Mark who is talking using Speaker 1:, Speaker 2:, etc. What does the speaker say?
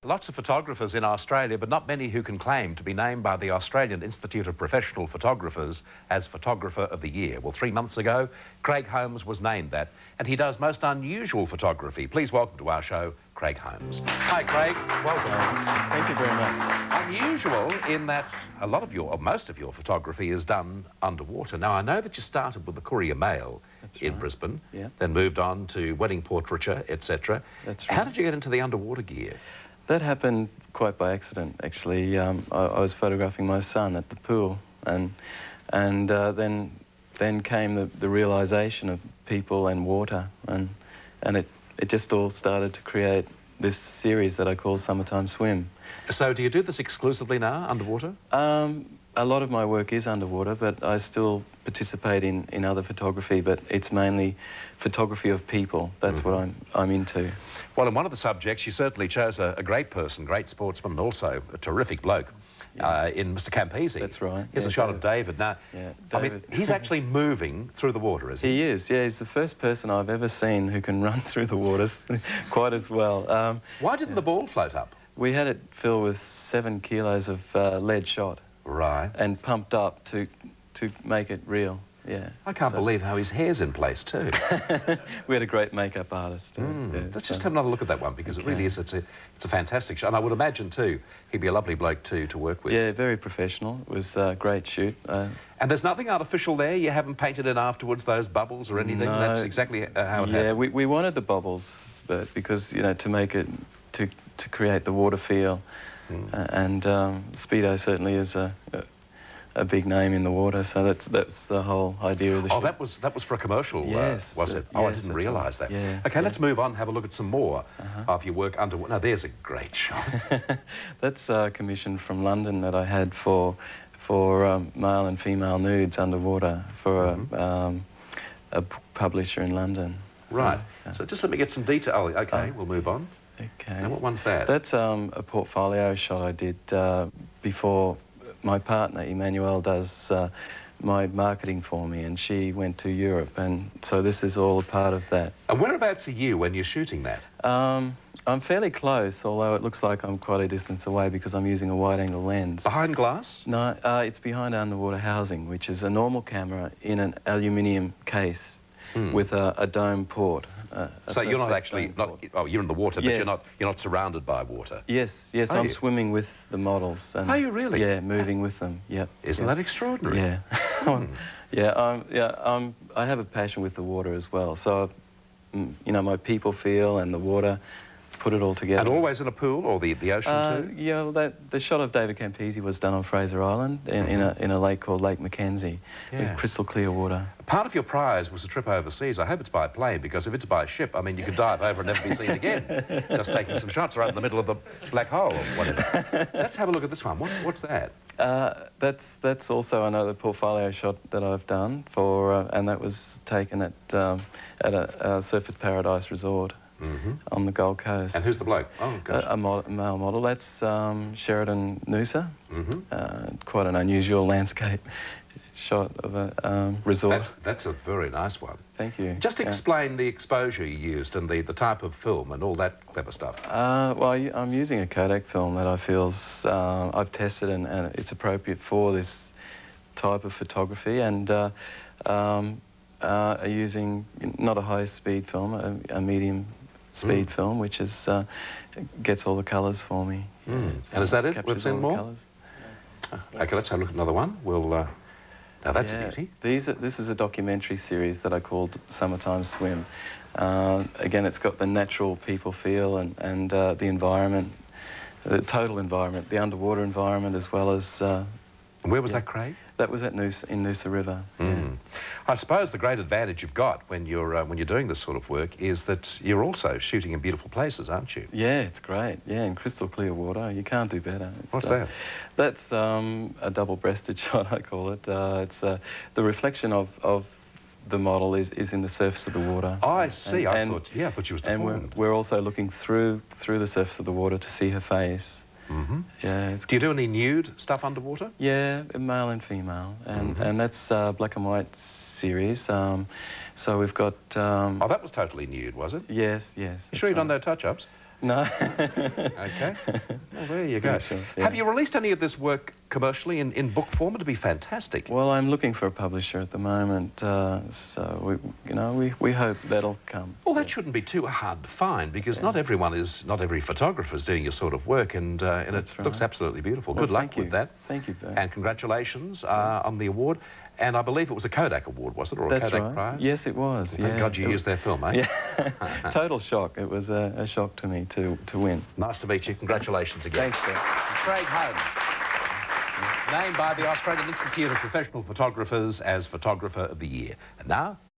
Speaker 1: Lots of photographers in Australia, but not many who can claim to be named by the Australian Institute of Professional Photographers as Photographer of the Year. Well, 3 months ago, Craig Holmes was named that, and he does most unusual photography. Please welcome to our show, Craig Holmes. Hi, Craig. Welcome.
Speaker 2: Thank you very much.
Speaker 1: Unusual in that a lot of your, or most of your photography is done underwater. Now, I know that you started with the Courier Mail in Brisbane, then moved on to wedding portraiture, etc.
Speaker 2: That's right.
Speaker 1: How did you get into the underwater gear?
Speaker 2: That happened quite by accident, actually. I was photographing my son at the pool, and then came the realisation of people and water, and it just all started to create this series that I call Summertime Swim.
Speaker 1: So do you do this exclusively now, underwater?
Speaker 2: A lot of my work is underwater, but I still participate in other photography, but it's mainly photography of people. That's what I'm into.
Speaker 1: Well, in one of the subjects, you certainly chose a great person, great sportsman, and also a terrific bloke in Mr. Campese.
Speaker 2: That's right.
Speaker 1: Here's a shot of David. Now,
Speaker 2: David.
Speaker 1: I mean, he's actually moving through the water, is he?
Speaker 2: He is, yeah. He's the first person I've ever seen who can run through the waters quite as well.
Speaker 1: Why didn't the ball float up?
Speaker 2: We had it filled with 7 kilos of lead shot.
Speaker 1: Right.
Speaker 2: And pumped up to make it real, yeah.
Speaker 1: I can't believe how his hair's in place, too.
Speaker 2: We had a great makeup artist.
Speaker 1: Let's just have another look at that one, because it really is, it's a fantastic shot. And I would imagine, too, he'd be a lovely bloke, to work with.
Speaker 2: Yeah, very professional. It was a great shoot.
Speaker 1: And there's nothing artificial there? You haven't painted in afterwards, those bubbles or anything? No, that's exactly how it happened?
Speaker 2: Yeah, we wanted the bubbles, but because, you know, to make it, to create the water feel. And Speedo certainly is a big name in the water, so that's the whole idea of the show.
Speaker 1: Oh, that was for a commercial,
Speaker 2: yes,
Speaker 1: was it? Oh, I didn't realise that.
Speaker 2: Yeah,
Speaker 1: OK, let's move on and have a look at some more of your work underwater. Now, there's a great shot.
Speaker 2: That's a commission from London that I had for male and female nudes underwater for a publisher in London.
Speaker 1: Right. So just let me get some detail. Oh, OK, we'll move on.
Speaker 2: Okay.
Speaker 1: Now, what one's that?
Speaker 2: That's a portfolio shot I did before my partner, Emmanuel, does my marketing for me, and she went to Europe, and so this is all a part of that.
Speaker 1: And whereabouts are you when you're shooting that?
Speaker 2: I'm fairly close, although it looks like I'm quite a distance away because I'm using a wide-angle lens.
Speaker 1: Behind glass?
Speaker 2: No, it's behind underwater housing, which is a normal camera in an aluminium case with a dome port.
Speaker 1: So you're not actually, oh, you're in the water, but you're not surrounded by water?
Speaker 2: Yes, yes, I'm swimming with the models. And,
Speaker 1: are you really?
Speaker 2: Yeah, moving with them, yep.
Speaker 1: Isn't that extraordinary?
Speaker 2: Yeah. I have a passion with the water as well, so, you know, my people feel and the water, put it all together.
Speaker 1: And always in a pool or the ocean too?
Speaker 2: Yeah, well, the shot of David Campese was done on Fraser Island in a lake called Lake Mackenzie with crystal clear water.
Speaker 1: Part of your prize was a trip overseas. I hope it's by plane, because if it's by ship, I mean, you could dive over and never be seen again. Just taking some shots right in the middle of the black hole or whatever. Let's have a look at this one. What's that?
Speaker 2: That's also another portfolio shot that I've done for, and that was taken at a Surfers Paradise resort. On the Gold Coast.
Speaker 1: And who's the bloke? Oh, gosh.
Speaker 2: A male model. That's Sheridan Noosa. Quite an unusual landscape shot of a resort.
Speaker 1: That's a very nice one.
Speaker 2: Thank you.
Speaker 1: Just explain the exposure you used and the type of film and all that clever stuff.
Speaker 2: Well, I'm using a Kodak film that I feel I've tested and it's appropriate for this type of photography, and using not a high-speed film, a medium speed film, which is gets all the colours for me.
Speaker 1: And is that it? We've seen more?
Speaker 2: Colours.
Speaker 1: OK, let's have a look at another one. We'll... now, that's a beauty.
Speaker 2: This is a documentary series that I called Summertime Swim. Again, it's got the natural people feel and the environment, the total environment, the underwater environment, as well as...
Speaker 1: And where was that, Craig?
Speaker 2: That was at Noosa River.
Speaker 1: I suppose the great advantage you've got when you're doing this sort of work is that you're also shooting in beautiful places, aren't you?
Speaker 2: Yeah, it's great. Yeah, in crystal clear water. You can't do better.
Speaker 1: What's that?
Speaker 2: That's a double-breasted shot, I call it. It's the reflection of the model is in the surface of the water.
Speaker 1: Oh, I see. I thought she was deformed.
Speaker 2: And we're also looking through the surface of the water to see her face. Yeah.
Speaker 1: Do you do any nude stuff underwater?
Speaker 2: Yeah, male and female, and that's black and white series. So we've got...
Speaker 1: Oh, that was totally nude, was it?
Speaker 2: Yes, yes.
Speaker 1: You sure you've done no touch-ups?
Speaker 2: No.
Speaker 1: Okay. Well, there you go.
Speaker 2: Yeah, sure, yeah.
Speaker 1: Have you released any of this work commercially in book form? It'd be fantastic.
Speaker 2: Well, I'm looking for a publisher at the moment, so we hope that'll come.
Speaker 1: Well, that shouldn't be too hard to find, because not every photographer is doing your sort of work, and it looks absolutely beautiful.
Speaker 2: Well,
Speaker 1: good luck with that.
Speaker 2: Thank you, Bert.
Speaker 1: And congratulations on the award. And I believe it was a Kodak award, was it, or a Kodak Prize?
Speaker 2: Yes, it was.
Speaker 1: Thank God you used their film, eh?
Speaker 2: Yeah. Total shock. It was a shock to me to win.
Speaker 1: Nice to meet you. Congratulations again.
Speaker 2: Thanks, Bert.
Speaker 1: Craig Holmes, named by the Australian Institute of Professional Photographers as Photographer of the Year. And now,